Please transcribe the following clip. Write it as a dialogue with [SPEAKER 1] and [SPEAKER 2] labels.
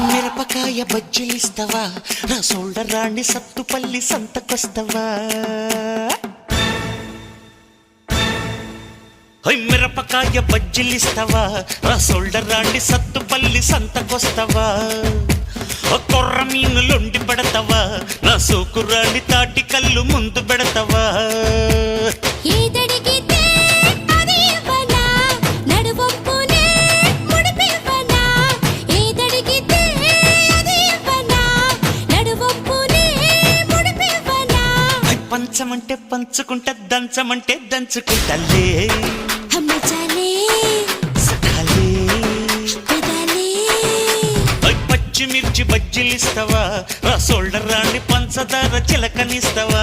[SPEAKER 1] మిరపకాయ బజ్జీలిస్తావా నా సోల్డర్ రాణి సత్తుపల్లి సంతకొస్తావా మిరపకాయ బజ్జీలిస్తావా నా సోల్డర్ రాణి సత్తుపల్లి సంతకొస్తావా కొర్ర మీనులుండి పెడతావా నా సోకురాణి తాటి కళ్ళు ముందు పెడతావా పంచమంటే పంచుకుంటా దంచమంటే దంచుకుంటలే పచ్చిమిర్చి బజ్జీలిస్తావా నా సోల్డర్ రాణి పంచదార చిలకనిస్తావా